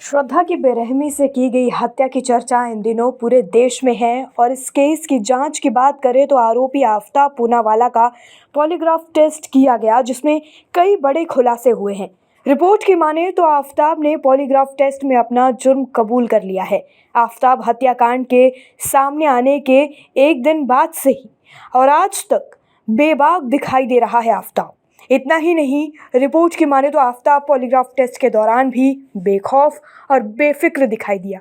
श्रद्धा की बेरहमी से की गई हत्या की चर्चा इन दिनों पूरे देश में है और इस केस की जांच की बात करें तो आरोपी आफ्ताब पूनावाला का पॉलीग्राफ टेस्ट किया गया, जिसमें कई बड़े खुलासे हुए हैं। रिपोर्ट की माने तो आफ्ताब ने पॉलीग्राफ टेस्ट में अपना जुर्म कबूल कर लिया है। आफ्ताब हत्याकांड के सामने आने के एक दिन बाद से ही और आज तक बेबाक दिखाई दे रहा है आफ्ताब। इतना ही नहीं, रिपोर्ट की माने तो आफ्ताब पॉलीग्राफ टेस्ट के दौरान भी बेखौफ और बेफिक्र दिखाई दिया।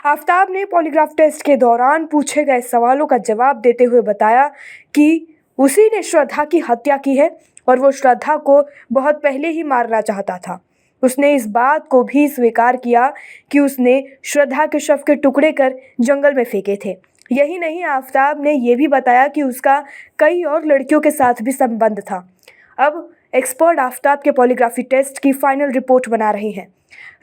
आफ्ताब ने पॉलीग्राफ टेस्ट के दौरान पूछे गए सवालों का जवाब देते हुए बताया कि उसी ने श्रद्धा की हत्या की है और वो श्रद्धा को बहुत पहले ही मारना चाहता था। उसने इस बात को भी स्वीकार किया कि उसने श्रद्धा के शव के टुकड़े कर जंगल में फेंके थे। यही नहीं, आफ्ताब ने यह भी बताया कि उसका कई और लड़कियों के साथ भी संबंध था। अब एक्सपर्ट आफ्ताब के पॉलीग्राफी टेस्ट की फाइनल रिपोर्ट बना रहे हैं।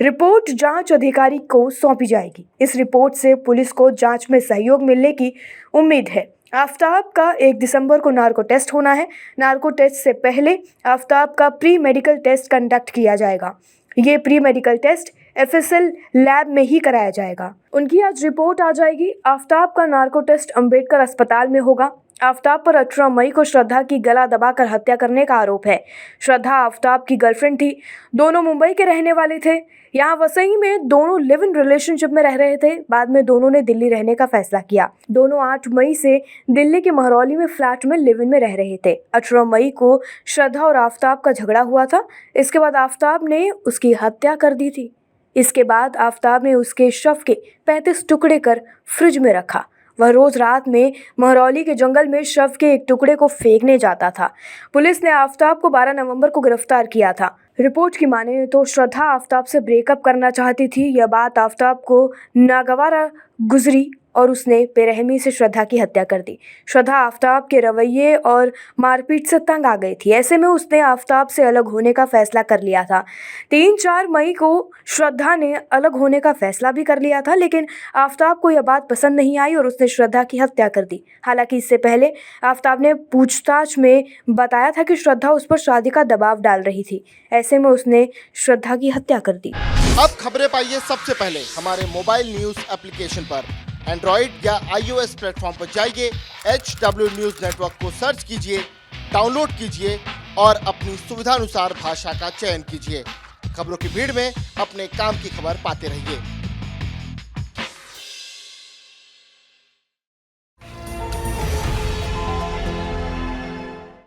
रिपोर्ट जांच अधिकारी को सौंपी जाएगी। इस रिपोर्ट से पुलिस को जांच में सहयोग मिलने की उम्मीद है। आफ्ताब का 1 दिसंबर को नार्को टेस्ट होना है। नार्को टेस्ट से पहले आफ्ताब का प्री मेडिकल टेस्ट कंडक्ट किया जाएगा। ये pre medical test FSL lab में ही कराया जाएगा। उनकी आज रिपोर्ट आ जाएगी। आफ्ताब का नार्को टेस्ट अंबेडकर अस्पताल में होगा। आफ्ताब पर 18 मई को श्रद्धा की गला दबाकर हत्या करने का आरोप है। श्रद्धा आफ्ताब की गर्लफ्रेंड थी। दोनों मुंबई के रहने वाले थे। यहाँ वसई में दोनों लिव इन रिलेशनशिप में रह रहे थे। बाद में दोनों ने दिल्ली रहने का फैसला किया। दोनों 8 मई से दिल्ली के महरौली में फ्लैट में लिव इन में रह रहे थे। 18 मई को श्रद्धा और आफ्ताब का झगड़ा हुआ था। इसके बाद आफ्ताब ने उसकी हत्या कर दी थी। इसके बाद आफ्ताब ने उसके शव के 35 टुकड़े कर फ्रिज में रखा। वह रोज रात में महरौली के जंगल में शव के एक टुकड़े को फेंकने जाता था। पुलिस ने आफ्ताब को 12 नवंबर को गिरफ्तार किया था। रिपोर्ट की माने तो श्रद्धा आफ्ताब से ब्रेकअप करना चाहती थी। यह बात आफ्ताब को नागवार गुजरी और उसने बेरहमी से श्रद्धा की हत्या कर दी। श्रद्धा आफ्ताब के रवैये और मारपीट से तंग आ गई थी। ऐसे में उसने आफ्ताब से अलग होने का फैसला कर लिया था। 3-4 मई को श्रद्धा ने अलग होने का फैसला भी कर लिया था, लेकिन आफ्ताब को यह बात पसंद नहीं आई और उसने श्रद्धा की हत्या कर दी। हालांकि इससे पहले आफ्ताब ने पूछताछ में बताया था कि श्रद्धा उस पर शादी का दबाव डाल रही थी। ऐसे में उसने श्रद्धा की हत्या कर दी। अब खबरें पाइए सबसे पहले हमारे मोबाइल न्यूज एप्लीकेशन पर। एंड्रॉइड या iOS प्लेटफॉर्म पर जाइए, HW न्यूज नेटवर्क को सर्च कीजिए, डाउनलोड कीजिए और अपनी सुविधानुसार भाषा का चयन कीजिए। खबरों की भीड़ में अपने काम की खबर पाते रहिए।